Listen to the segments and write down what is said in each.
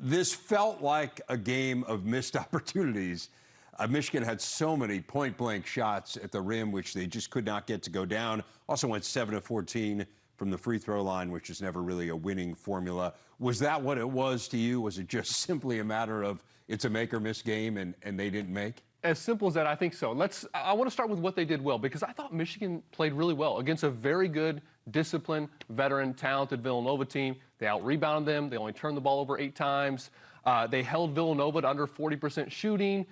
This felt like a game of missed opportunities. Michigan had so many point-blank shots at the rim, which they just could not get to go down. Also went 7 of 14 from the free throw line, which is never really a winning formula. Was that what it was to you? Was it just simply a matter of it's a make or miss game and they didn't make? As simple as that, I think so. I want to start with what they did well, because I thought Michigan played really well against a very good, disciplined, veteran, talented Villanova team. They out-rebounded them. They only turned the ball over 8 times. They held Villanova to under 40% shooting.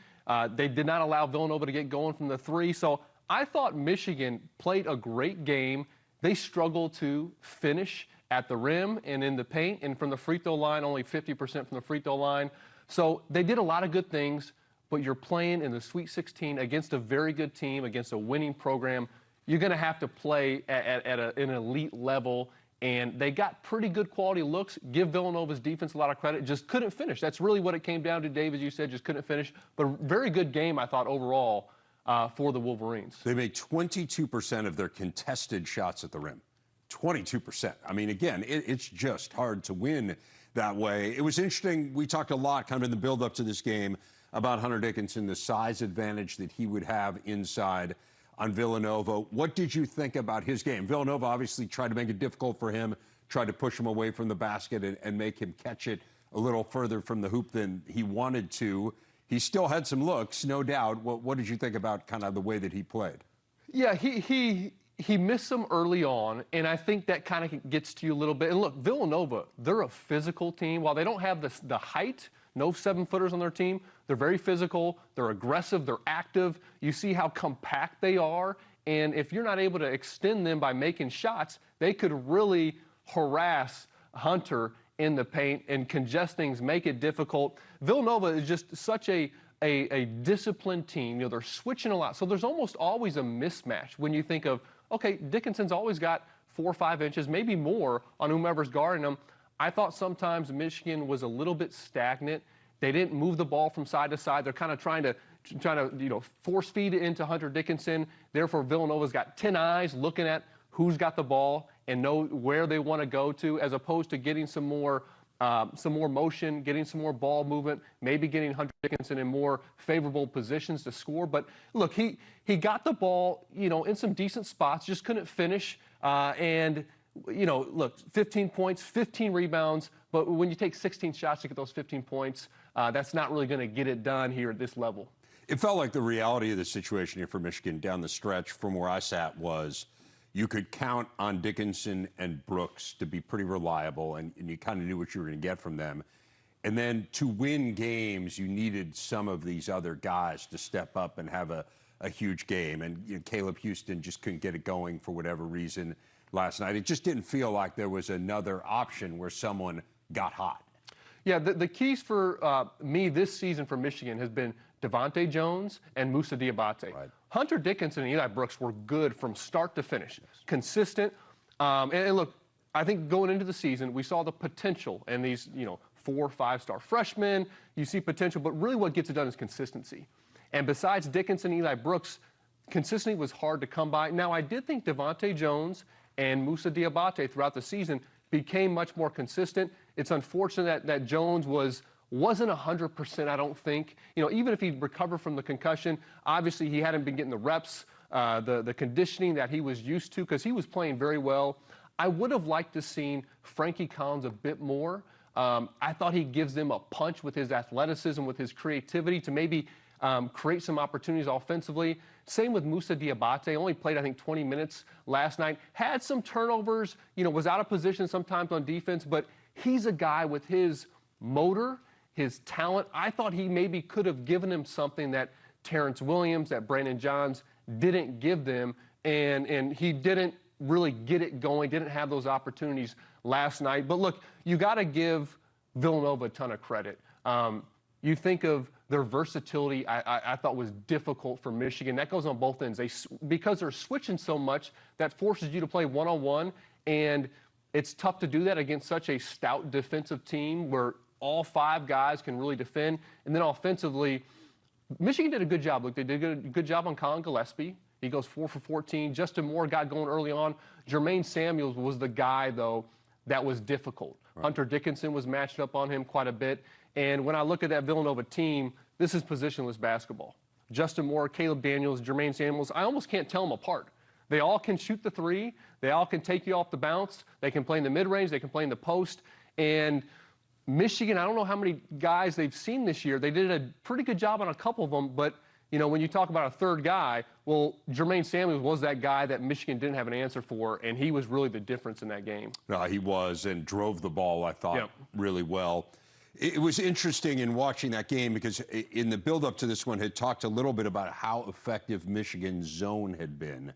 They did not allow Villanova to get going from the 3. So I thought Michigan played a great game. They struggled to finish at the rim and in the paint, and from the free throw line, only 50% from the free throw line. So they did a lot of good things, but you're playing in the Sweet 16 against a very good team, against a winning program. You're going to have to play at an elite level, and they got pretty good quality looks. Give Villanova's defense a lot of credit. Just couldn't finish. That's really what it came down to, Dave, as you said, just couldn't finish. But a very good game, I thought, overall for the Wolverines. They made 22% of their contested shots at the rim. 22%. I mean, again, it's just hard to win that way. It was interesting. We talked a lot kind of in the build-up to this game about Hunter Dickinson, the size advantage that he would have inside on Villanova. What did you think about his game? Villanova obviously tried to make it difficult for him, tried to push him away from the basket and make him catch it a little further from the hoop than he wanted to. He still had some looks, no doubt. What did you think about kind of the way that he played? Yeah, he missed some early on, and I think that kind of gets to you a little bit. And look, Villanova, they're a physical team. While they don't have the height, no 7-footers on their team, they're very physical, they're aggressive, they're active. You see how compact they are, and if you're not able to extend them by making shots, they could really harass Hunter in the paint and congest things, make it difficult. Villanova is just such a disciplined team. You know, they're switching a lot, so there's almost always a mismatch when you think of, okay, Dickinson's always got 4 or 5 inches, maybe more, on whomever's guarding him. I thought sometimes Michigan was a little bit stagnant. They didn't move the ball from side to side. They're kind of trying to force feed it into Hunter Dickinson. Therefore, Villanova's got 10 eyes looking at who's got the ball and know where they want to go to, as opposed to getting some more motion, getting some more ball movement, maybe getting Hunter Dickinson in more favorable positions to score. But look, he got the ball, in some decent spots, just couldn't finish. Look, 15 points, 15 rebounds, but when you take 16 shots to get those 15 points, that's not really going to get it done here at this level. It felt like the reality of the situation here for Michigan down the stretch from where I sat was you could count on Dickinson and Brooks to be pretty reliable, and you kind of knew what you were going to get from them. And then to win games, you needed some of these other guys to step up and have a huge game. And Caleb Houston just couldn't get it going for whatever reason last night. It just didn't feel like there was another option where someone got hot. Yeah, the keys for me this season for Michigan has been Devontae Jones and Moussa Diabate. Right. Hunter Dickinson and Eli Brooks were good from start to finish, consistent. And look, I think going into the season, we saw the potential in these 4- or 5-star freshmen. You see potential, but really what gets it done is consistency. And besides Dickinson and Eli Brooks, consistency was hard to come by. Now, I did think Devontae Jones and Moussa Diabate throughout the season became much more consistent. It's unfortunate that Jones wasn't 100%, I don't think. Even if he recovered from the concussion, obviously he hadn't been getting the reps, the conditioning that he was used to, because he was playing very well. I would have liked to seen Frankie Collins a bit more. I thought he gives them a punch with his athleticism, with his creativity to maybe create some opportunities offensively. Same with Moussa Diabate. Only played, I think, 20 minutes last night. Had some turnovers, was out of position sometimes on defense, but he's a guy with his motor, his talent. I thought he maybe could have given him something that Terrence Williams, that Brandon Johns didn't give them, and he didn't really get it going, didn't have those opportunities last night. But look, you got to give Villanova a ton of credit. You think of their versatility, I thought was difficult for Michigan. That goes on both ends. Because they're switching so much, that forces you to play one-on-one, and it's tough to do that against such a stout defensive team where all 5 guys can really defend. And then offensively, Michigan did a good job. Look, they did a good job on Colin Gillespie. He goes 4 for 14. Justin Moore got going early on. Jermaine Samuels was the guy, though, that was difficult. Right. Hunter Dickinson was matched up on him quite a bit. And when I look at that Villanova team, this is positionless basketball. Justin Moore, Caleb Daniels, Jermaine Samuels, I almost can't tell them apart. They all can shoot the three. They all can take you off the bounce. They can play in the mid-range. They can play in the post. And Michigan, I don't know how many guys they've seen this year. They did a pretty good job on a couple of them, but when you talk about a third guy, well, Jermaine Samuels was that guy that Michigan didn't have an answer for, and he was really the difference in that game. No, he was, and drove the ball, I thought, really well. It was interesting in watching that game because in the build-up to this one had talked a little bit about how effective Michigan's zone had been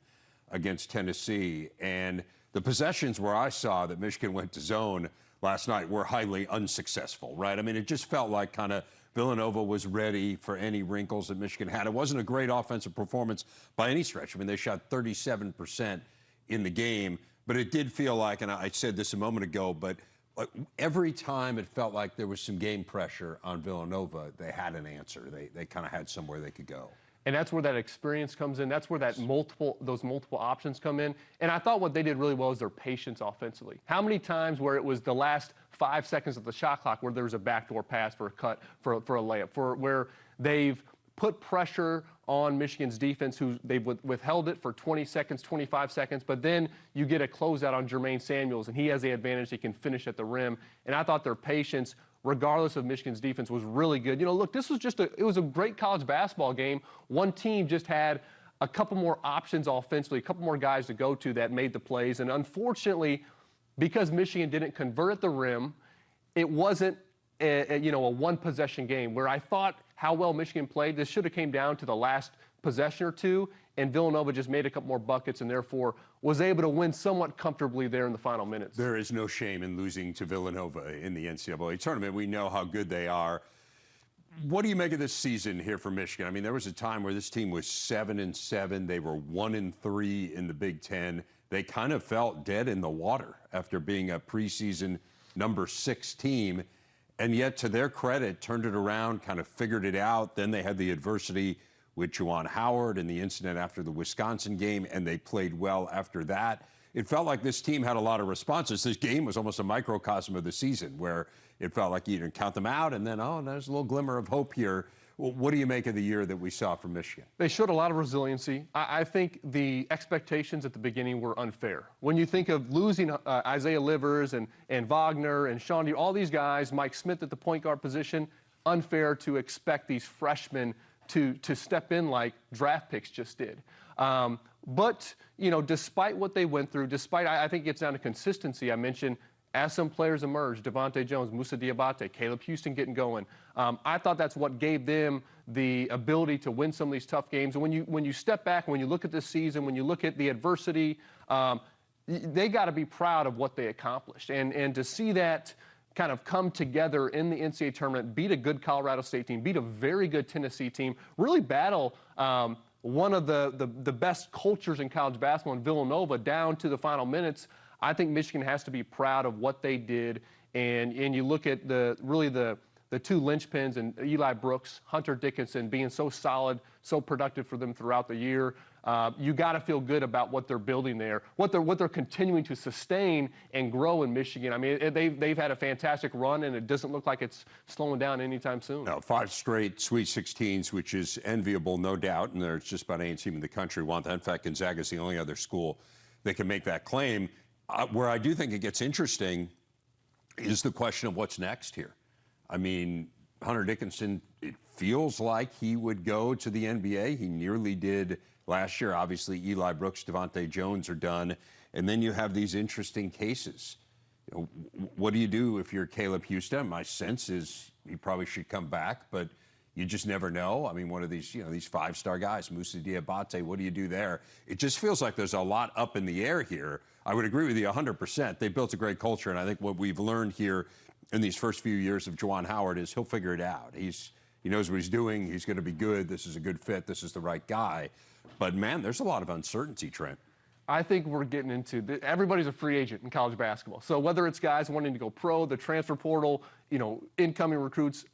against Tennessee. And the possessions where I saw that Michigan went to zone last night were highly unsuccessful, right? I mean, it just felt like kind of Villanova was ready for any wrinkles that Michigan had. It wasn't a great offensive performance by any stretch. I mean, they shot 37% in the game, but it did feel like, and I said this a moment ago, but like every time it felt like there was some game pressure on Villanova, they had an answer. They kind of had somewhere they could go. And that's where that experience comes in. That's where those multiple options come in. And I thought what they did really well is their patience offensively. How many times where it was the last 5 seconds of the shot clock where there was a backdoor pass for a cut, for a layup, where they've put pressure on Michigan's defense, who they've withheld it for 20 seconds, 25 seconds, but then you get a closeout on Jermaine Samuels, and he has the advantage. He can finish at the rim. And I thought their patience, regardless of Michigan's defense, was really good. Look, this was it was a great college basketball game. One team just had a couple more options offensively, a couple more guys to go to that made the plays. And unfortunately, because Michigan didn't convert at the rim, it wasn't a one-possession game where I thought how well Michigan played. This should have came down to the last possession or two, and Villanova just made a couple more buckets and therefore was able to win somewhat comfortably there in the final minutes. There is no shame in losing to Villanova in the NCAA tournament. We know how good they are. What do you make of this season here for Michigan? I mean, there was a time where this team was 7-7. They were 1-3 in the Big Ten. They kind of felt dead in the water after being a preseason number 6 team. And yet, to their credit, turned it around, kind of figured it out. Then they had the adversity with Juwan Howard and the incident after the Wisconsin game, and they played well after that. It felt like this team had a lot of responses. This game was almost a microcosm of the season where it felt like you didn't count them out, and then, oh, there's a little glimmer of hope here. Well, what do you make of the year that we saw from Michigan? They showed a lot of resiliency. I think the expectations at the beginning were unfair. When you think of losing Isaiah Livers and Wagner and Sean, all these guys, Mike Smith at the point guard position, unfair to expect these freshmen to step in like draft picks just did. But, despite what they went through, I think it gets down to consistency. I mentioned as some players emerged, Devontae Jones, Moussa Diabate, Caleb Houston getting going. I thought that's what gave them the ability to win some of these tough games. And when you step back, when you look at this season, when you look at the adversity, they got to be proud of what they accomplished. And to see that kind of come together in the NCAA tournament, beat a good Colorado State team, beat a very good Tennessee team, really battle one of the best cultures in college basketball in Villanova down to the final minutes. I think Michigan has to be proud of what they did. And you look at the two linchpins and Eli Brooks, Hunter Dickinson being so solid, so productive for them throughout the year. You got to feel good about what they're building there, what they're continuing to sustain and grow in Michigan. I mean, they've had a fantastic run, and it doesn't look like it's slowing down anytime soon. No, 5 straight Sweet 16s, which is enviable, no doubt. And there's just about any team in the country want that. In fact, Gonzaga is the only other school that can make that claim. Where I do think it gets interesting is the question of what's next here. I mean, Hunter Dickinson, it feels like he would go to the NBA. He nearly did last year. Obviously, Eli Brooks, Devontae Jones are done. And then you have these interesting cases. What do you do if you're Caleb Houston? My sense is he probably should come back, but you just never know. I mean, one of these, these 5-star guys, Moussa Diabate, what do you do there? It just feels like there's a lot up in the air here. I would agree with you 100%. They built a great culture, and I think what we've learned here in these first few years of Juwan Howard is he'll figure it out. He knows what he's doing. He's going to be good. This is a good fit. This is the right guy. But, man, there's a lot of uncertainty, Trent. I think we're getting into everybody's a free agent in college basketball. So whether it's guys wanting to go pro, the transfer portal, incoming recruits,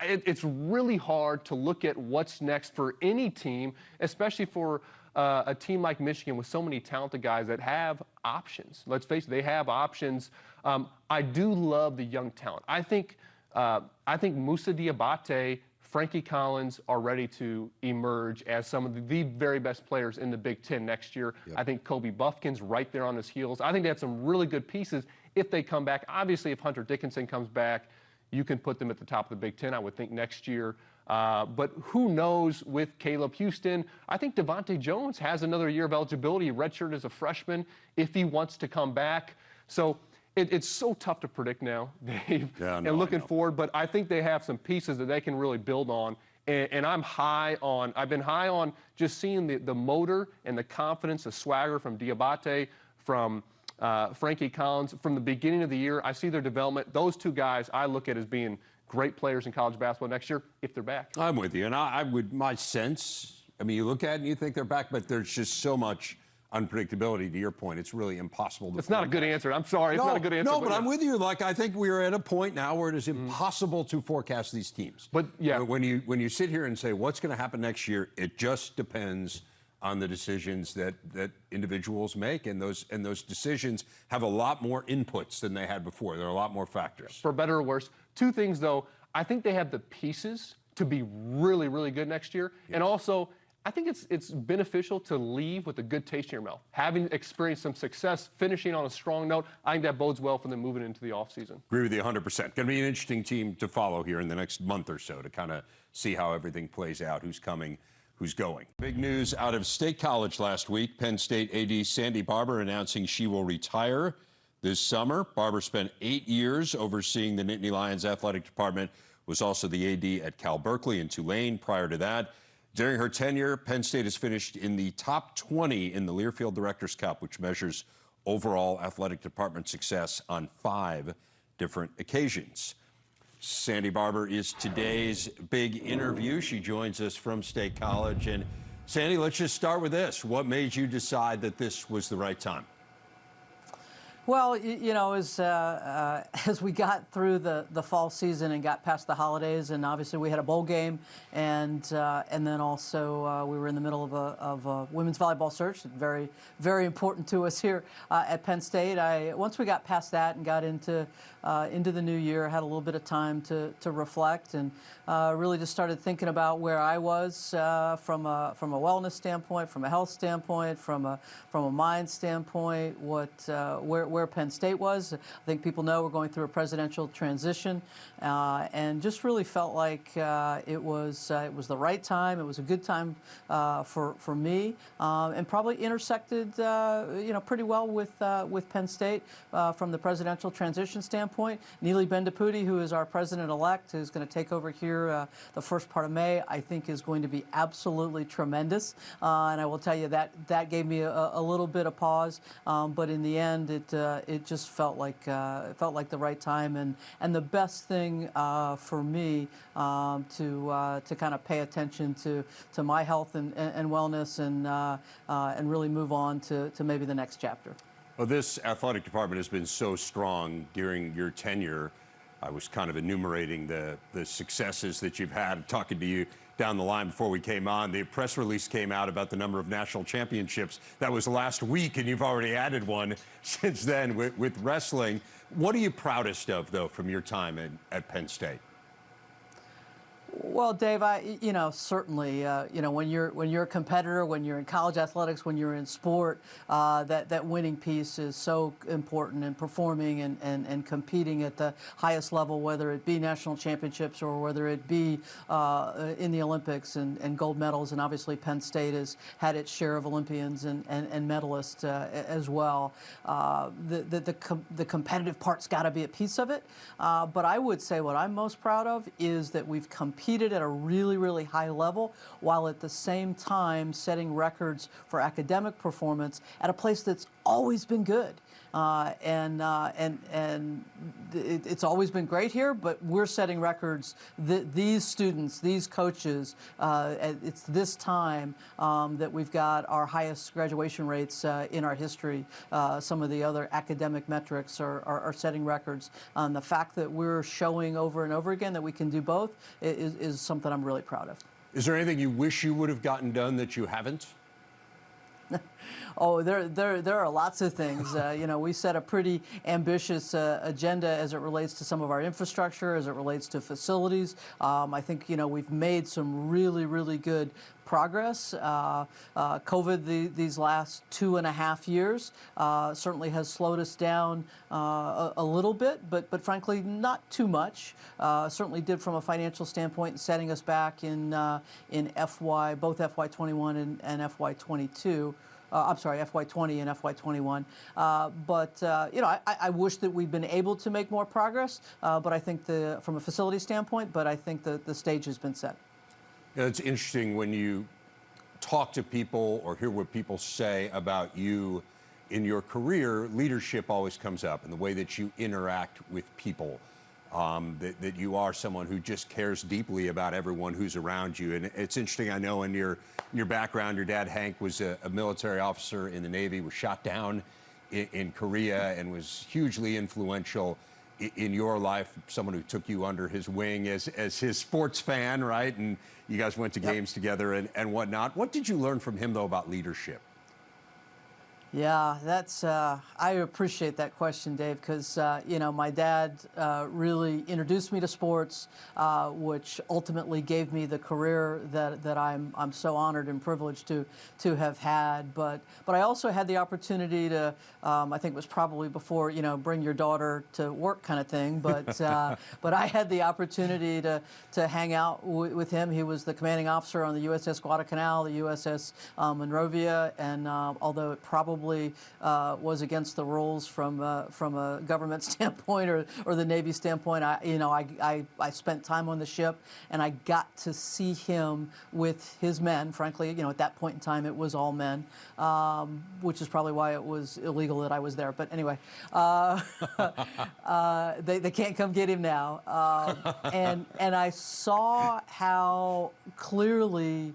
it's really hard to look at what's next for any team, especially for a team like Michigan with so many talented guys that have options. Let's face it, they have options. I do love the young talent. I think I think Moussa Diabate, Frankie Collins are ready to emerge as some of the very best players in the Big Ten next year. Yep. I think Kobe Buffkin's right there on his heels. I think they have some really good pieces if they come back. Obviously, if Hunter Dickinson comes back, you can put them at the top of the Big Ten, I would think, next year. But who knows with Caleb Houston? I think Devontae Jones has another year of eligibility, redshirt as a freshman, if he wants to come back. So it's so tough to predict now, Dave, and looking forward. But I think they have some pieces that they can really build on. And I've been high on just seeing the motor and the confidence, the swagger from Diabate, from Frankie Collins. From the beginning of the year, I see their development. Those two guys I look at as being great players in college basketball next year if they're back. I'm with you. And my sense, I mean, you look at it and you think they're back, but there's just so much unpredictability. To your point, it's really impossible to. It's not a good answer. I'm sorry. It's not a good answer. No, but I'm with you. Like, I think we're at a point now where it is impossible to forecast these teams. But yeah, when you sit here and say what's going to happen next year, it just depends on the decisions that individuals make, and those decisions have a lot more inputs than they had before. There are a lot more factors. For better or worse. Two things, though. I think they have the pieces to be really, really good next year. Yes. And also, I think it's beneficial to leave with a good taste in your mouth. Having experienced some success, finishing on a strong note, I think that bodes well for them moving into the offseason. Agree with you 100%. Going to be an interesting team to follow here in the next month or so to kind of see how everything plays out, who's coming, who's going. Big news out of State College last week. Penn State AD Sandy Barbour announcing she will retire this summer. Barbour spent 8 years overseeing the Nittany Lions athletic department, was also the AD at Cal Berkeley and Tulane prior to that. During her tenure, Penn State has finished in the top 20 in the Learfield Directors' Cup, which measures overall athletic department success on 5 different occasions. Sandy Barbour is today's big interview. She joins us from State College. And Sandy, let's just start with this. What made you decide that this was the right time? Well, you know, as we got through the fall season and got past the holidays, and obviously we had a bowl game, and then also we were in the middle of a women's volleyball search, very, very important to us here at Penn State. Once we got past that and got into the new year, had a little bit of time to reflect, and really just started thinking about where I was from a wellness standpoint, from a health standpoint, from a mind standpoint, where Penn State was. I think people know we're going through a presidential transition, and just really felt like it was the right time. It was a good time for me, and probably intersected pretty well with Penn State from the presidential transition standpoint. Neely Bendapudi, who is our president-elect, who's going to take over here the first part of May, I think is going to be absolutely tremendous, and I will tell you that gave me a little bit of pause, but in the end it just felt like the right time and the best thing for me to kind of pay attention to my health and wellness and really move on to maybe the next chapter. Well, this athletic department has been so strong during your tenure. I was kind of enumerating the successes that you've had, talking to you down the line before we came on. The press release came out about the number of national championships. That was last week, and you've already added one since then with wrestling. What are you proudest of, though, from your time at Penn State? Well, Dave, certainly, when you're a competitor, when you're in college athletics, when you're in sport, that winning piece is so important, and performing and competing at the highest level, whether it be national championships or whether it be in the Olympics and gold medals. And obviously, Penn State has had its share of Olympians and medalists as well. The competitive part's got to be a piece of it. But I would say what I'm most proud of is that we've competed at a really, really high level, while at the same time setting records for academic performance at a place that's always been good. And it's always been great here, but we're setting records. These students, these coaches, it's this time that we've got our highest graduation rates in our history. Some of the other academic metrics are setting records. The fact that we're showing over and over again that we can do both is something I'm really proud of. Is there anything you wish you would have gotten done that you haven't? Oh, there are lots of things. We set a pretty ambitious agenda as it relates to some of our infrastructure, as it relates to facilities. I think, we've made some really, really good progress. COVID these last 2.5 years certainly has slowed us down a little bit, but frankly not too much. Certainly did from a financial standpoint, setting us back in both FY21 and FY22. I'm sorry, FY20 and FY21. I wish that we'd been able to make more progress, but I think from a facility standpoint, but I think the stage has been set. It's interesting when you talk to people or hear what people say about you in your career, leadership always comes up and the way that you interact with people, that you are someone who just cares deeply about everyone who's around you. And it's interesting, I know in your background, your dad, Hank, was a military officer in the Navy, was shot down in Korea and was hugely influential in your life, someone who took you under his wing as his sports fan, right? And you guys went to games together and whatnot. What did you learn from him, though, about leadership? Yeah, I appreciate that question, Dave, because, my dad really introduced me to sports, which ultimately gave me the career that I'm so honored and privileged to have had. But I also had the opportunity to, I think it was probably before, bring your daughter to work kind of thing, but I had the opportunity to hang out with him. He was the commanding officer on the USS Guadalcanal, the USS Monrovia, and although it probably was against the rules from a government standpoint or the Navy standpoint. I spent time on the ship and I got to see him with his men. Frankly, at that point in time it was all men, which is probably why it was illegal that I was there. But anyway, they can't come get him now. And I saw how clearly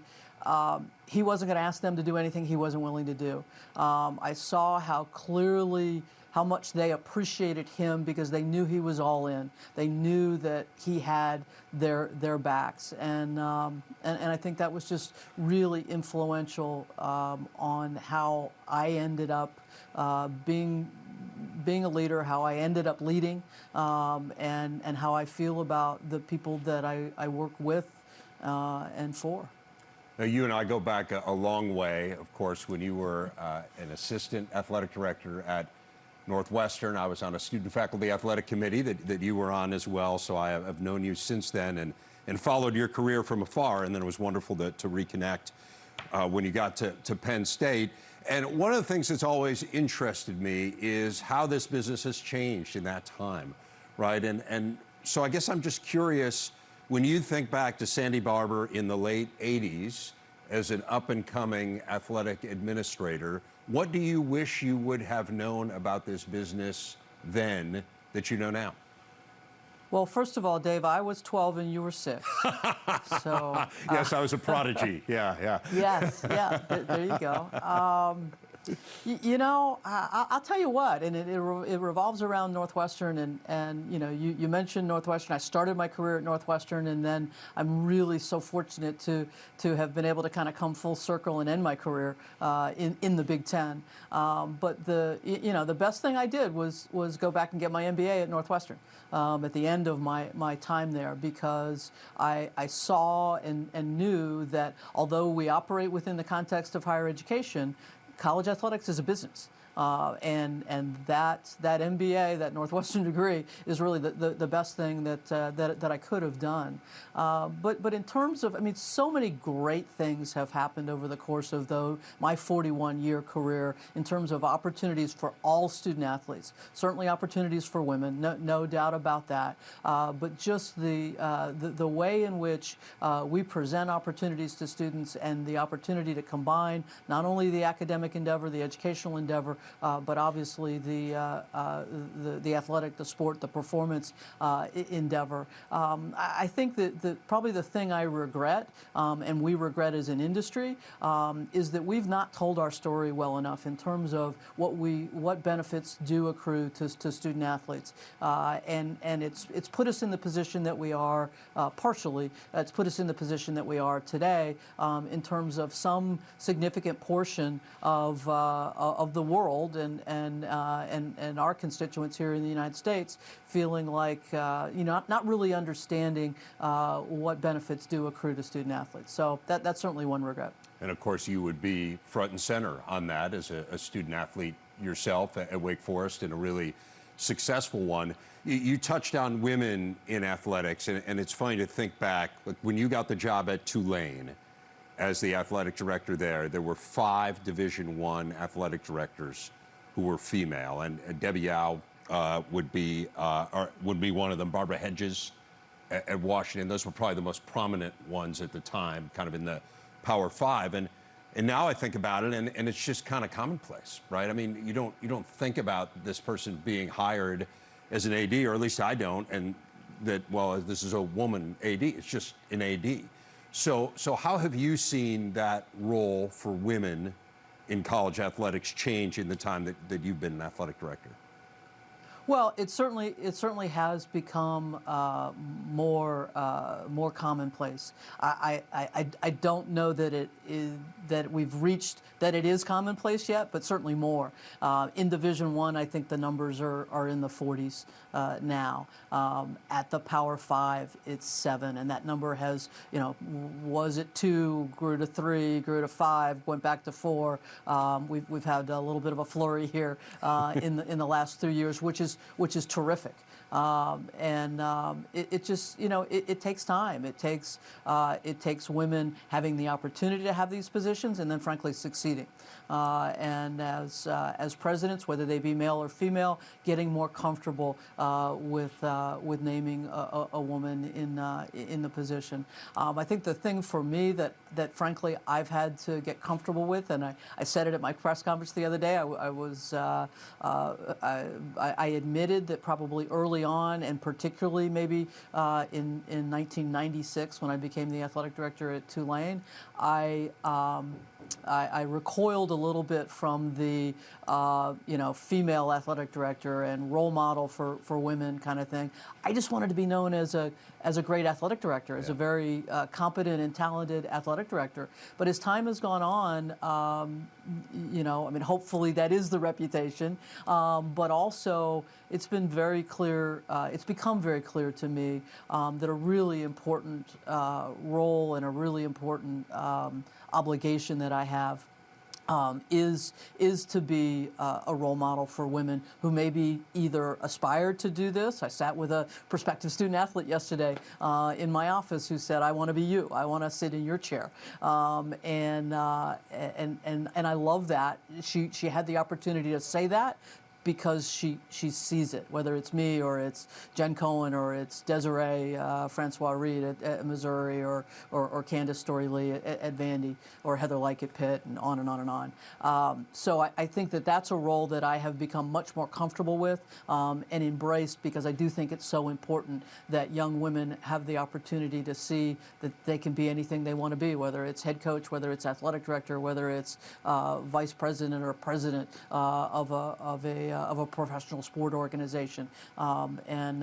he wasn't going to ask them to do anything he wasn't willing to do. I saw how clearly how much they appreciated him because they knew he was all in. They knew that he had their backs, and I think that was just really influential on how I ended up being a leader, how I ended up leading, and how I feel about the people that I work with and for. Now, you and I go back a long way. Of course, when you were an assistant athletic director at Northwestern, I was on a student faculty athletic committee that you were on as well. So I have known you since then and followed your career from afar. And then it was wonderful to reconnect when you got to Penn State. And one of the things that's always interested me is how this business has changed in that time, right? And so I guess I'm just curious, when you think back to Sandy Barbour in the late 80s as an up-and-coming athletic administrator, what do you wish you would have known about this business then that you know now? Well, first of all, Dave, I was 12 and you were 6. So yes, I was a prodigy. Yeah. Yes, yeah. There you go. I'll tell you what, and it revolves around Northwestern, and you mentioned Northwestern. I started my career at Northwestern, and then I'm really so fortunate to have been able to kind of come full circle and end my career in the Big Ten. But the best thing I did was go back and get my MBA at Northwestern at the end of my time there, because I saw and knew that although we operate within the context of higher education, college athletics is a business, and that MBA, that Northwestern degree, is really the best thing that I could have done. But in terms of, so many great things have happened over the course of my 41-year career in terms of opportunities for all student athletes. Certainly opportunities for women, no doubt about that. But just the way in which we present opportunities to students and the opportunity to combine not only the academic endeavor, the educational endeavor, but obviously the athletic, the sport, the performance endeavor. I think that probably the thing I regret, and we regret as an industry, is that we've not told our story well enough in terms of what benefits do accrue to student athletes, and it's put us in the position that we are partially. It's put us in the position that we are today in terms of some significant portion of the world and our constituents here in the United States feeling like not really understanding what benefits do accrue to student athletes. So that's certainly one regret. And of course, you would be front and center on that as a student athlete yourself at Wake Forest, and a really successful one. You touched on women in athletics, and it's funny to think back. Like when you got the job at Tulane as the athletic director there were 5 Division I athletic directors who were female, and Debbie Yao would be one of them. Barbara Hedges at Washington. Those were probably the most prominent ones at the time, kind of in the Power 5. And now I think about it, and it's just kind of commonplace, right? I mean, you don't think about this person being hired as an AD, or at least I don't, and that, well, this is a woman AD. It's just an AD. So how have you seen that role for women in college athletics change in the time that you've been an athletic director? Well, it certainly has become more commonplace. I don't know that it is commonplace yet, but certainly more. In Division I think the numbers are in the 40s now. At the Power 5, it's 7, and that number has, was it 2, grew to 3, grew to 5, went back to 4. We've had a little bit of a flurry here in the last 3 years, which is terrific. It just, it takes time. It takes women having the opportunity to have these positions, and then frankly succeeding. And as presidents, whether they be male or female, getting more comfortable with naming a woman in the position. I think the thing for me that frankly I've had to get comfortable with, and I said it at my press conference the other day. I admitted that probably early on, and particularly maybe in 1996 when I became the athletic director at Tulane, I recoiled a little bit from the female athletic director and role model for women kind of thing. I just wanted to be known as a great athletic director, as a very competent and talented athletic director. But as time has gone on, hopefully that is the reputation. But also, it's been very clear. It's become very clear to me that a really important role and a really important obligation that I have is to be a role model for women who maybe either aspire to do this. I sat with a prospective student athlete yesterday in my office who said, "I want to be you. I want to sit in your chair," and I love that she had the opportunity to say that, because she sees it, whether it's me or it's Jen Cohen or it's Desiree Francois Reed at Missouri or Candace Story Lee at Vandy or Heather Lyke at Pitt, and on and on and on. So I think that that's a role that I have become much more comfortable with and embraced, because I do think it's so important that young women have the opportunity to see that they can be anything they want to be, whether it's head coach, whether it's athletic director, whether it's vice president or president of a professional sport organization, and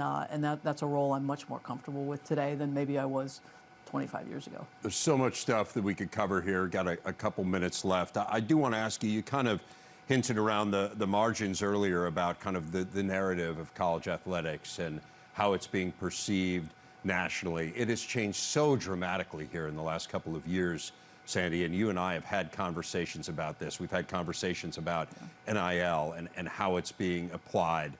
that's a role I'm much more comfortable with today than maybe I was 25 years ago. There's so much stuff that we could cover here. Got a couple minutes left. I do want to ask you, you kind of hinted around the margins earlier about kind of the narrative of college athletics and how it's being perceived nationally. It has changed so dramatically here in the last couple of years, Sandy, and you and I have had conversations about this. We've had conversations about NIL and how it's being applied.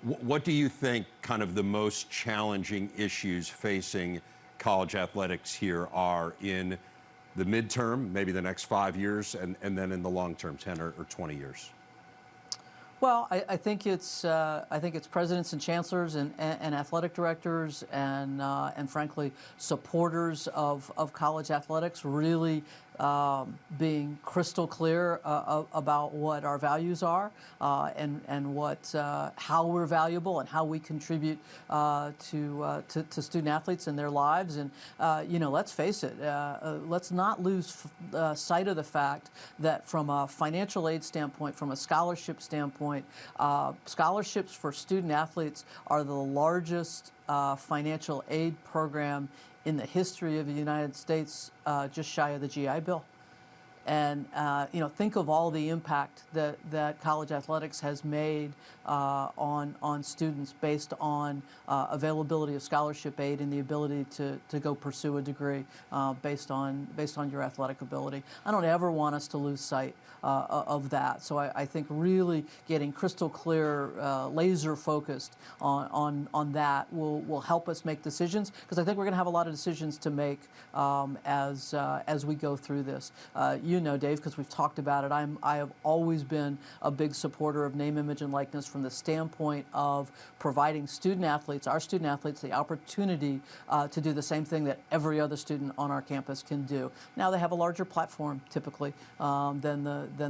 What do you think kind of the most challenging issues facing college athletics here are in the midterm, maybe the next 5 years, and then in the long term, 10 or 20 years? Well, I think it's presidents and chancellors and athletic directors and frankly supporters of college athletics really being crystal clear about what our values are and how we're valuable and how we contribute to student athletes and their lives. And let's face it, let's not lose sight of the fact that from a financial aid standpoint, from a scholarship standpoint, scholarships for student athletes are the largest financial aid program in the history of the United States, just shy of the GI Bill. And think of all the impact that college athletics has made on students based on availability of scholarship aid and the ability to go pursue a degree based on your athletic ability. I don't ever want us to lose sight of that. So I think really getting crystal clear, laser focused on that will help us make decisions, because I think we're going to have a lot of decisions to make as we go through this. Dave, because we've talked about it, I have always been a big supporter of name, image, and likeness from the standpoint of providing our student athletes, the opportunity to do the same thing that every other student on our campus can do. Now they have a larger platform typically than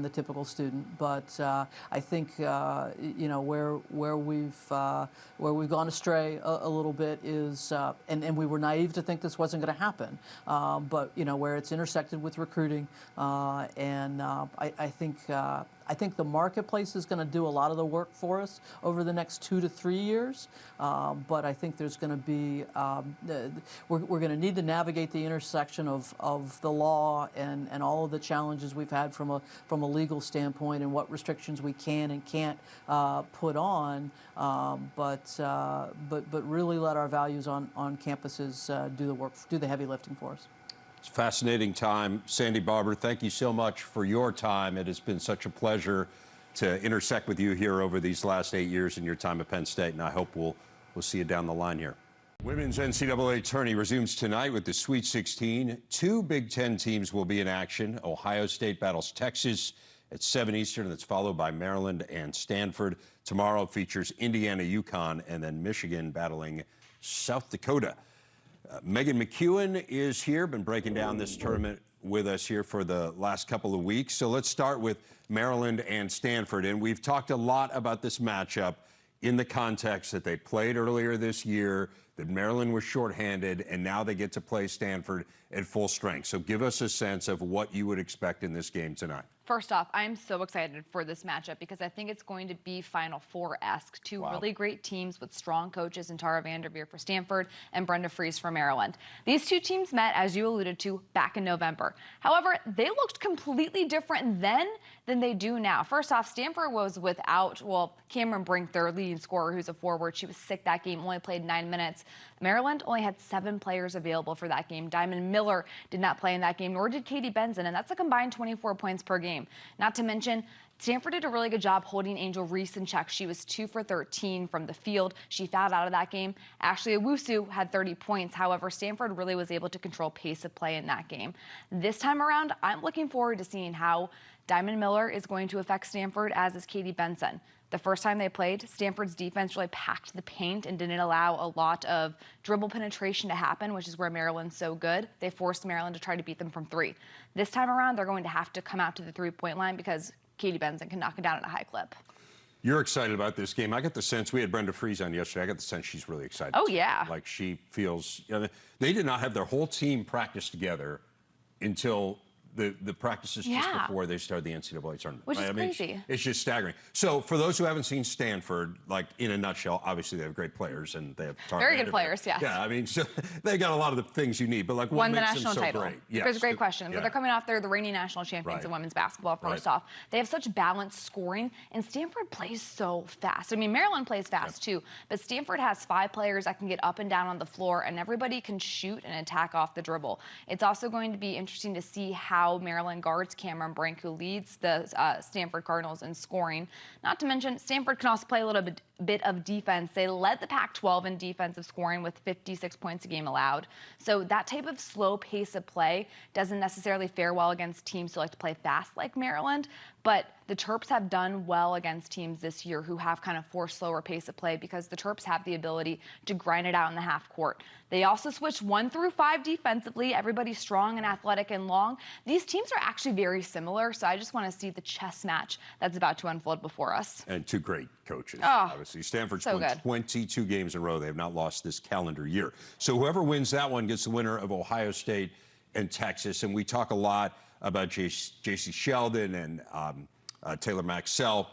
the typical student, but I think where we've gone astray a little bit is, and we were naive to think this wasn't going to happen, but where it's intersected with recruiting. I think the marketplace is going to do a lot of the work for us over the next 2 to 3 years. But I think there's going to be we're going to need to navigate the intersection of the law and all of the challenges we've had from a legal standpoint and what restrictions we can and can't put on. But really let our values on campuses do the work, do the heavy lifting for us. It's a fascinating time. Sandy Barbour, thank you so much for your time. It has been such a pleasure to intersect with you here over these last 8 years in your time at Penn State, and I hope we'll see you down the line here. Women's NCAA tourney resumes tonight with the Sweet 16. 2 Big Ten teams will be in action. Ohio State battles Texas at 7 Eastern. That's followed by Maryland and Stanford. Tomorrow features Indiana, UConn, and then Michigan battling South Dakota. Megan McEwen is here, been breaking down this tournament with us here for the last couple of weeks. So let's start with Maryland and Stanford. And we've talked a lot about this matchup in the context that they played earlier this year, that Maryland was shorthanded, and now they get to play Stanford at full strength. So give us a sense of what you would expect in this game tonight. First off, I'm so excited for this matchup because I think it's going to be Final Four-esque. Two really great teams with strong coaches in Tara Vanderveer for Stanford and Brenda Fries for Maryland. These two teams met, as you alluded to, back in November. However, they looked completely different then than they do now. First off, Stanford was without, Cameron Brink, their leading scorer, who's a forward. She was sick that game, only played 9 minutes. Maryland only had 7 players available for that game. Diamond Miller did not play in that game, nor did Katie Benson, and that's a combined 24 points per game. Not to mention, Stanford did a really good job holding Angel Reese in check. She was 2 for 13 from the field. She fouled out of that game. Ashley Owusu had 30 points. However, Stanford really was able to control pace of play in that game. This time around, I'm looking forward to seeing how Diamond Miller is going to affect Stanford, as is Katie Benson. The first time they played, Stanford's defense really packed the paint and didn't allow a lot of dribble penetration to happen, which is where Maryland's so good. They forced Maryland to try to beat them from 3. This time around, they're going to have to come out to the 3-point line because Katie Benson can knock it down at a high clip. You're excited about this game. I get the sense, we had Brenda Fries on yesterday, I got the sense she's really excited. Oh, yeah. Like she feels, they did not have their whole team practice together until the practices just before they started the NCAA tournament. Which is crazy. It's just staggering. So for those who haven't seen Stanford, like in a nutshell, obviously they have great players and they have very good players, yes. Yeah, I mean, so they got a lot of the things you need, but like what makes them so great? Yes. It's a great question. But they're coming off, they're the reigning national champions in women's basketball, first off. They have such balanced scoring, and Stanford plays so fast. I mean, Maryland plays fast too, but Stanford has 5 players that can get up and down on the floor, and everybody can shoot and attack off the dribble. It's also going to be interesting to see how Maryland guards Cameron Brink, who leads the Stanford Cardinals in scoring. Not to mention, Stanford can also play a little bit bit of defense. They led the Pac-12 in defensive scoring with 56 points a game allowed. So that type of slow pace of play doesn't necessarily fare well against teams who like to play fast like Maryland. But the Terps have done well against teams this year who have kind of forced slower pace of play because the Terps have the ability to grind it out in the half court. They also switched 1 through 5 defensively. Everybody's strong and athletic and long. These teams are actually very similar, so I just want to see the chess match that's about to unfold before us. And two great coaches, Oh, obviously. Stanford's so won good. 22 games in a row. They have not lost this calendar year. So whoever wins that one gets the winner of Ohio State and Texas. And we talk a lot about J.C. Sheldon and Taylor Mike Sell,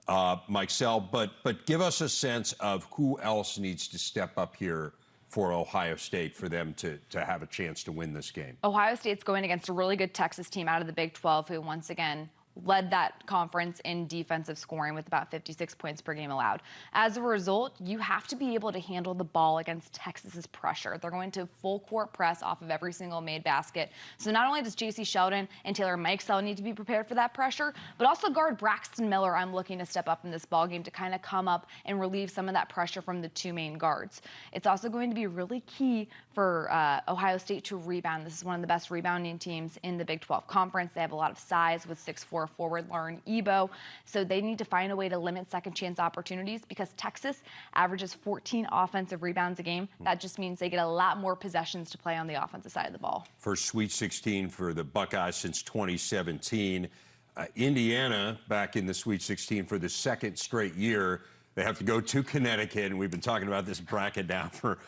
but give us a sense of who else needs to step up here for Ohio State for them to have a chance to win this game. Ohio State's going against a really good Texas team out of the Big 12 who once again led that conference in defensive scoring with about 56 points per game allowed. As a result, you have to be able to handle the ball against Texas's pressure. They're going to full court press off of every single made basket. So not only does J.C. Sheldon and Taylor Mike-Sell need to be prepared for that pressure, but also guard Braxton Miller, I'm looking to step up in this ballgame to kind of come up and relieve some of that pressure from the two main guards. It's also going to be really key for Ohio State to rebound. This is one of the best rebounding teams in the Big 12 Conference. They have a lot of size with 6'4" forward Lauren Ebo, so they need to find a way to limit second chance opportunities because Texas averages 14 offensive rebounds a game. That just means they get a lot more possessions to play on the offensive side of the ball. First Sweet 16 for the Buckeyes since 2017. Indiana back in the Sweet 16 for the second straight year. They have to go to Connecticut, and we've been talking about this bracket now for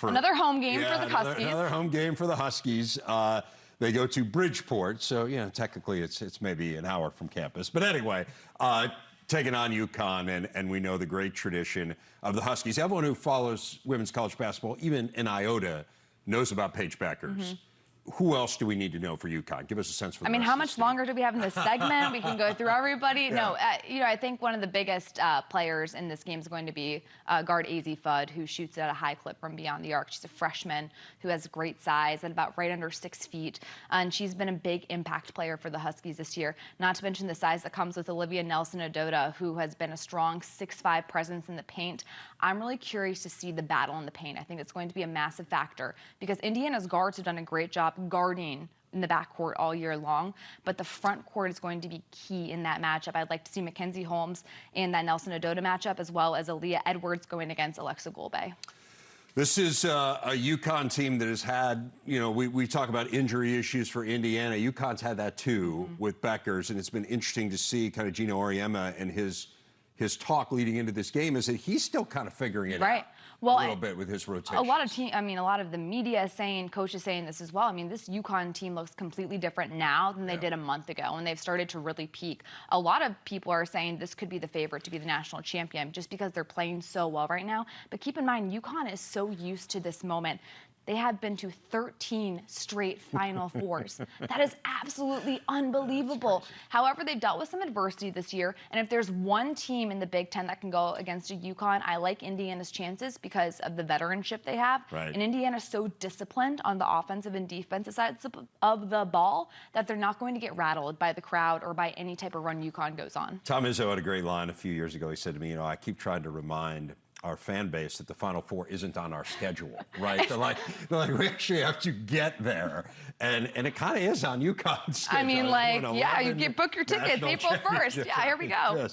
another home game for the Huskies. Another home game for the Huskies. They go to Bridgeport, so technically it's maybe an hour from campus. But anyway, taking on UConn, and we know the great tradition of the Huskies. Everyone who follows women's college basketball, even in iota, knows about Paige Beckers. Mm-hmm. Who else do we need to know for UConn? Give us a sense for the I mean, rest how of much this team. longer do we have in this segment? We can go through everybody. Yeah. No, I think one of the biggest players in this game is going to be guard AZ Fudd, who shoots at a high clip from beyond the arc. She's a freshman who has great size at about right under 6 feet. And she's been a big impact player for the Huskies this year. Not to mention the size that comes with Olivia Nelson-Ododa, who has been a strong 6'5" presence in the paint. I'm really curious to see the battle in the paint. I think it's going to be a massive factor because Indiana's guards have done a great job guarding in the backcourt all year long, but the front court is going to be key in that matchup. I'd like to see Mackenzie Holmes in that Nelson-Ododa matchup, as well as Aaliyah Edwards going against Alexa Golbe. This is a UConn team that has had, we talk about injury issues for Indiana. UConn's had that too with Beckers, and it's been interesting to see kind of Gino Auriemma and his talk leading into this game is that he's still kind of figuring it out. Well, a little bit with his rotation. A lot of the media is saying, coaches saying this as well. I mean, this UConn team looks completely different now than they did a month ago, and they've started to really peak. A lot of people are saying this could be the favorite to be the national champion just because they're playing so well right now. But keep in mind, UConn is so used to this moment. They have been to 13 straight Final Fours. That is absolutely unbelievable. However, they've dealt with some adversity this year, and if there's one team in the Big Ten that can go against a UConn, I like Indiana's chances because of the veteranship they have. Right. And Indiana's so disciplined on the offensive and defensive sides of the ball that they're not going to get rattled by the crowd or by any type of run UConn goes on. Tom Izzo had a great line a few years ago. He said to me, I keep trying to remind our fan base that the Final Four isn't on our schedule, right? they're like, we actually have to get there. And it kind of is on UConn's schedule. I mean, you can book your tickets April 1st. Yeah, here we go.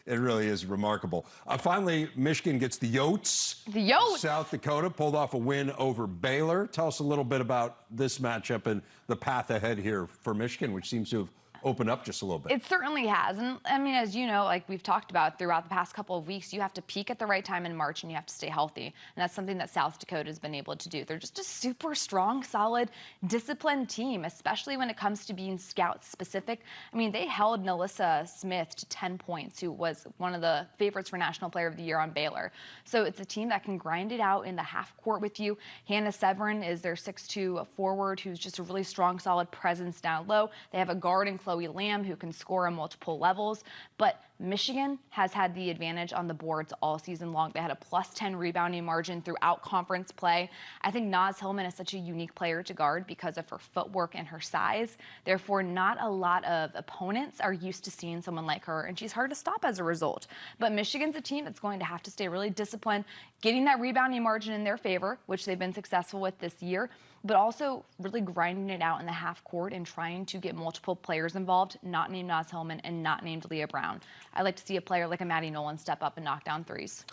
It really is remarkable. Finally, Michigan gets the Yotes. The Yotes. South Dakota pulled off a win over Baylor. Tell us a little bit about this matchup and the path ahead here for Michigan, which seems to have open up just a little bit. It certainly has. And I mean, as you know, like we've talked about throughout the past couple of weeks, you have to peak at the right time in March and you have to stay healthy. And that's something that South Dakota has been able to do. They're just a super strong, solid, disciplined team, especially when it comes to being scout specific. I mean, they held Nalissa Smith to 10 points, who was one of the favorites for National Player of the Year on Baylor. So it's a team that can grind it out in the half court with you. Hannah Severin is their 6'2" forward who's just a really strong, solid presence down low. They have a guard and Chloe Lamb, who can score on multiple levels. But Michigan has had the advantage on the boards all season long. They had a +10 rebounding margin throughout conference play. I think Naz Hillman is such a unique player to guard because of her footwork and her size. Therefore, not a lot of opponents are used to seeing someone like her, and she's hard to stop as a result. But Michigan's a team that's going to have to stay really disciplined, getting that rebounding margin in their favor, which they've been successful with this year, but also really grinding it out in the half court and trying to get multiple players involved, not named Naz Hillman and not named Leah Brown. I like to see a player like a Maddie Nolan step up and knock down threes.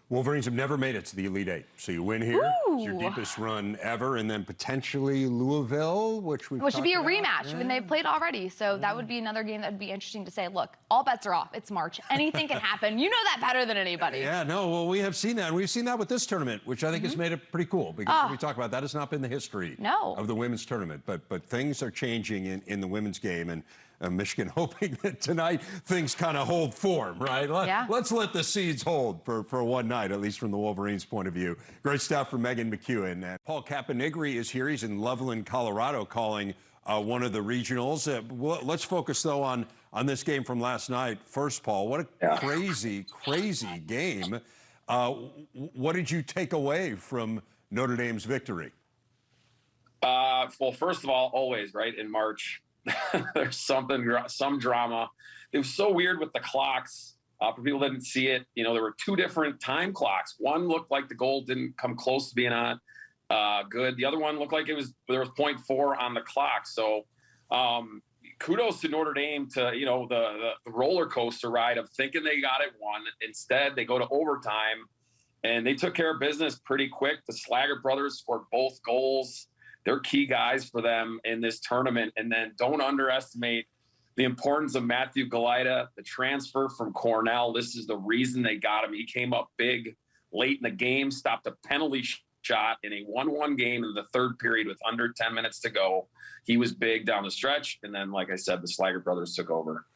Wolverines have never made it to the Elite Eight. So you win here. Ooh. It's your deepest run ever. And then potentially Louisville, which should be a rematch when they've played already. So that would be another game that would be interesting to say, look, all bets are off. It's March. Anything can happen. You know that better than anybody. Yeah, no, well, we have seen that. And we've seen that with this tournament, which I think has made it pretty cool. Because when we talk about that, has not been the history of the women's tournament. But things are changing in the women's game. And Michigan hoping that tonight things kind of hold form, right? Let's let the seeds hold for one night, at least from the Wolverines' point of view. Great stuff from Megan McEwen. And Paul Caponigri is here. He's in Loveland, Colorado, calling one of the regionals. Let's focus, though, on this game from last night. First, Paul, what a crazy game. What did you take away from Notre Dame's victory? Well, first of all, always, right, in March, there's some drama. It was so weird with the clocks. For people that didn't see it, there were two different time clocks. One looked like the goal didn't come close to being on good. The other one looked like there was 0.4 on the clock. So kudos to Notre Dame to, the roller coaster ride of thinking they got it won. Instead, they go to overtime, and they took care of business pretty quick. The Slaggert brothers scored both goals. They're key guys for them in this tournament. And then don't underestimate the importance of Matthew Galida, the transfer from Cornell. This is the reason they got him. He came up big late in the game, stopped a penalty shot in a 1-1 game in the third period with under 10 minutes to go. He was big down the stretch. And then, like I said, the Slaggert brothers took over.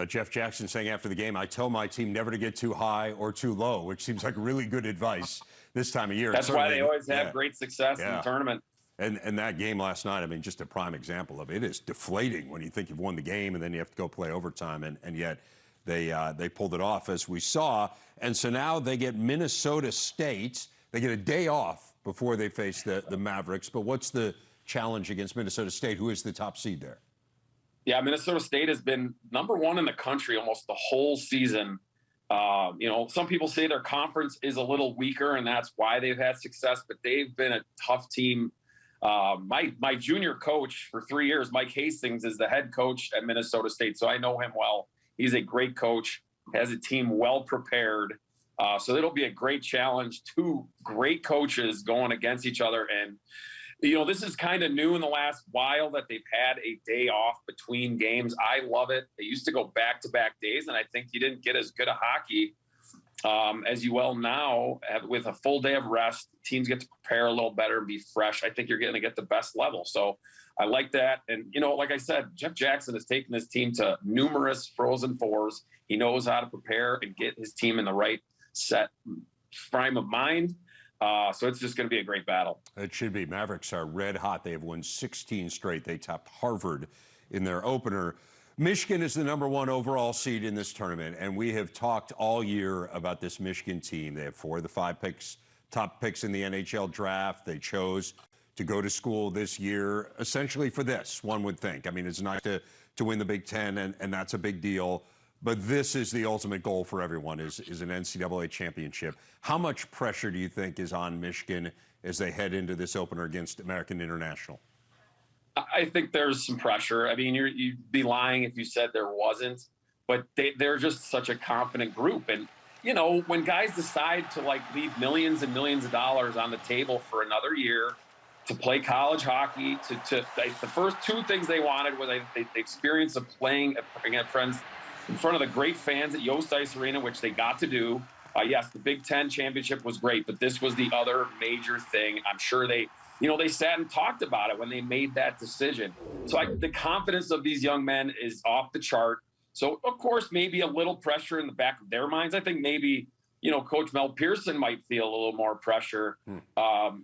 Jeff Jackson saying after the game, I tell my team never to get too high or too low, which seems like really good advice this time of year. That's why they always have great success in the tournament. And that game last night, I mean, just a prime example of it. It is deflating when you think you've won the game and then you have to go play overtime, and yet they pulled it off, as we saw. And so now they get Minnesota State. They get a day off before they face the Mavericks. But what's the challenge against Minnesota State, who is the top seed there? Yeah, Minnesota State has been number one in the country almost the whole season. Some people say their conference is a little weaker, and that's why they've had success, but they've been a tough team. My junior coach for 3 years, Mike Hastings, is the head coach at Minnesota State, so I know him well. He's a great coach, has a team well prepared. So it'll be a great challenge. Two great coaches going against each other. And, this is kind of new in the last while that they've had a day off between games. I love it. They used to go back-to-back days, and I think you didn't get as good a hockey as you will now. With a full day of rest, teams get to prepare a little better and be fresh. I think you're going to get the best level. So I like that. And, like I said, Jeff Jackson has taken his team to numerous Frozen Fours. He knows how to prepare and get his team in the right set frame of mind. So it's just going to be a great battle. It should be. Mavericks are red hot. They have won 16 straight. They topped Harvard in their opener. Michigan is the #1 overall seed in this tournament, and we have talked all year about this Michigan team. They have 4 of the 5 top picks in the NHL draft. They chose to go to school this year essentially for this, one would think. I mean, it's nice to win the Big Ten, and that's a big deal. But this is the ultimate goal for everyone, is an NCAA championship. How much pressure do you think is on Michigan as they head into this opener against American International? I think there's some pressure. I mean, you'd be lying if you said there wasn't, but they're just such a confident group. And, when guys decide to leave millions and millions of dollars on the table for another year to play college hockey, the first 2 things they wanted was the experience of playing against friends in front of the great fans at Yost Ice Arena, which they got to do. Yes, the Big Ten championship was great, but this was the other major thing. I'm sure they sat and talked about it when they made that decision. So the confidence of these young men is off the chart. So, of course, maybe a little pressure in the back of their minds. I think maybe, Coach Mel Pearson might feel a little more pressure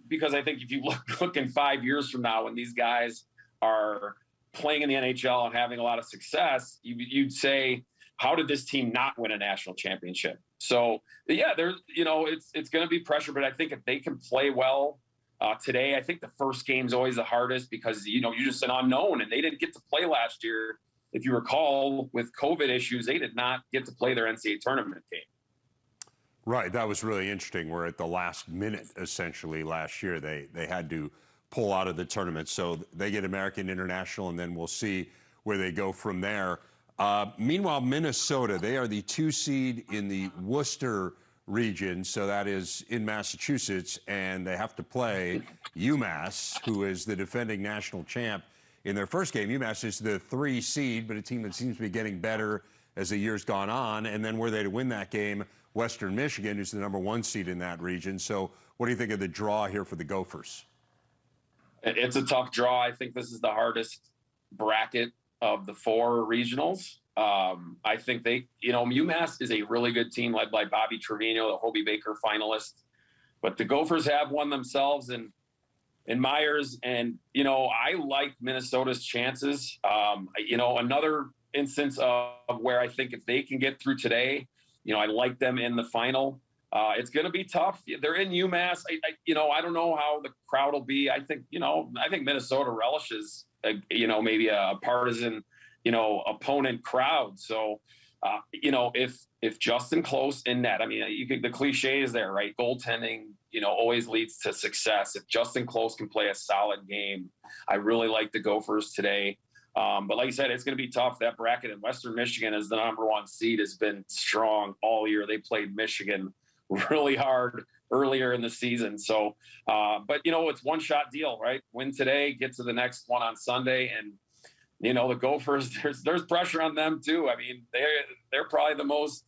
because I think if you look in 5 years from now when these guys are, playing in the NHL and having a lot of success, you'd say, how did this team not win a national championship? So yeah, there's, it's going to be pressure, but I think if they can play well today, I think the first game's always the hardest because, you're just an unknown, and they didn't get to play last year. If you recall, with COVID issues, they did not get to play their NCAA tournament game. Right, that was really interesting. Where at the last minute, essentially, last year, they had to pull out of the tournament. So they get American International, and then we'll see where they go from there. Meanwhile, Minnesota, they are the 2 seed in the Worcester region, so that is in Massachusetts, and they have to play UMass, who is the defending national champ. In their first game, UMass is the 3 seed, but a team that seems to be getting better as the year's gone on. And then were they to win that game, Western Michigan, who's the number 1 seed in that region. So what do you think of the draw here for the Gophers? It's a tough draw. I think this is the hardest bracket of the 4 regionals. I think UMass is a really good team led by Bobby Trevino, the Hobie Baker finalist. But the Gophers have won themselves in Myers. And, I like Minnesota's chances. Another instance of where I think if they can get through today, I like them in the final. It's going to be tough. They're in UMass. I don't know how the crowd will be. I think Minnesota relishes, maybe a partisan, opponent crowd. So, if Justin Close in net, the cliche is there, right? Goaltending, always leads to success. If Justin Close can play a solid game, I really like the Gophers today. But like you said, it's going to be tough. That bracket in Western Michigan as the number 1 seed has been strong all year. They played Michigan really hard earlier in the season. So, but it's one-shot deal, right? Win today, get to the next one on Sunday, and the Gophers. There's pressure on them too. They're probably the most.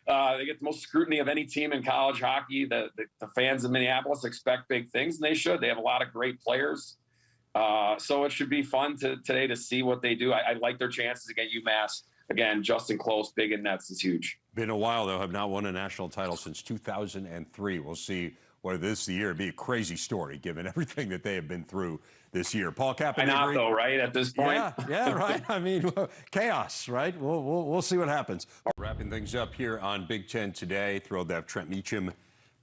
They get the most scrutiny of any team in college hockey. The fans in Minneapolis expect big things, and they should. They have a lot of great players. So it should be fun today to see what they do. I like their chances against UMass. Again, Justin Close, big in nets is huge. Been a while, though. Have not won a national title since 2003. We'll see whether this year be a crazy story, given everything that they have been through this year. Paul Capon. Why not, though, right, at this point? Yeah, right. Chaos, right? We'll see what happens. Wrapping things up here on Big Ten Today. Thrilled to have Trent Meacham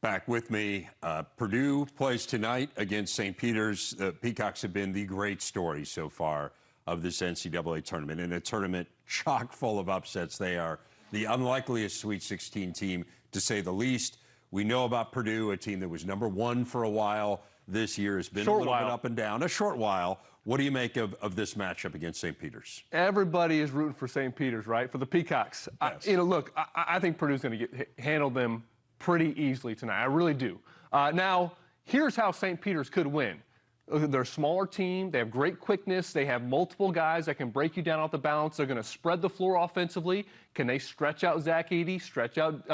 back with me. Purdue plays tonight against St. Peter's. The Peacocks have been the great story so far of this NCAA tournament. In a tournament chock full of upsets, they are the unlikeliest Sweet 16 team, to say the least. We know about Purdue, a team that was number 1 for a while this year, has been a little bit up and down. A short while. What do you make of this matchup against St. Peter's? Everybody is rooting for St. Peter's, right? For the Peacocks. Yes. I think Purdue's going to handle them pretty easily tonight. I really do. Now, here's how St. Peter's could win. They're a smaller team. They have great quickness. They have multiple guys that can break you down off the balance. They're going to spread the floor offensively. Can they stretch out Zach Edey, stretch out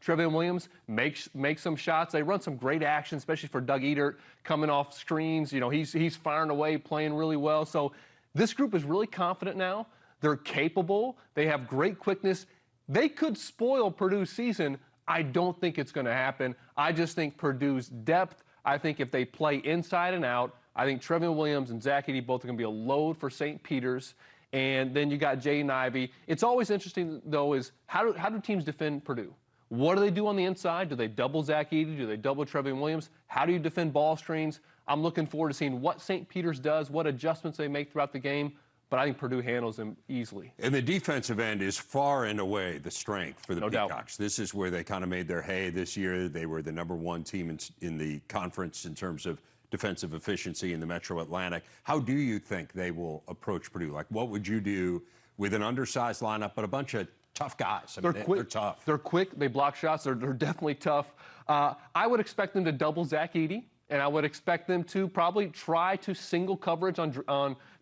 Trevion Williams, make some shots? They run some great action, especially for Doug Edert coming off screens. He's firing away, playing really well. So this group is really confident now. They're capable. They have great quickness. They could spoil Purdue's season. I don't think it's going to happen. I just think Purdue's depth, I think if they play inside and out, I think Trevion Williams and Zach Edey both are going to be a load for St. Peter's. And then you got Jaden Ivey. It's always interesting, though, is how do teams defend Purdue? What do they do on the inside? Do they double Zach Edey? Do they double Trevion Williams? How do you defend ball screens? I'm looking forward to seeing what St. Peter's does, what adjustments they make throughout the game. But I think Purdue handles them easily. And the defensive end is far and away the strength for the Peacocks. Doubt. This is where they kind of made their hay this year. They were the number 1 team in the conference in terms of defensive efficiency in the Metro Atlantic. How do you think they will approach Purdue? Like, what would you do with an undersized lineup but a bunch of tough guys? They're quick. They're tough. They're quick. They block shots. They're definitely tough. I would expect them to double Zach Edey. And I would expect them to probably try to single coverage on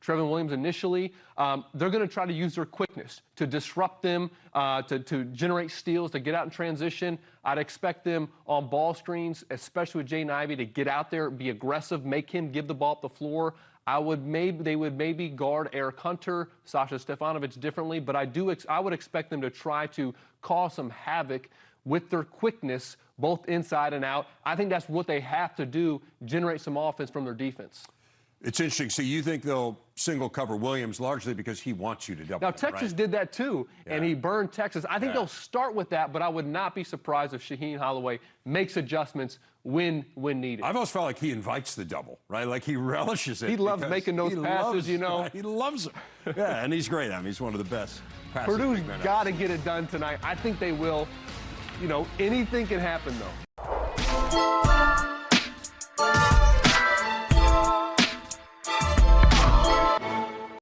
Trevion Williams initially. They're going to try to use their quickness to disrupt them, to generate steals, to get out in transition. I'd expect them on ball screens, especially with Jaden Ivey, to get out there, be aggressive, make him give the ball up the floor. They would maybe guard Eric Hunter, Sasha Stefanovic differently, but I would expect them to try to cause some havoc with their quickness, both inside and out. I think that's what they have to do, generate some offense from their defense. It's interesting. So you think they'll single cover Williams largely because he wants you to double Now, him, Texas right? did that too, and he burned Texas. I think Yeah. they'll start with that, but I would not be surprised if Shaheen Holloway makes adjustments when needed. I've always felt like he invites the double, right? Like he relishes it. He loves because making those he passes, loves- you know. He loves them. Yeah, and he's great. I mean, he's one of the best. passive Purdue's big men got to get it done tonight. I think they will. You know, anything can happen, though.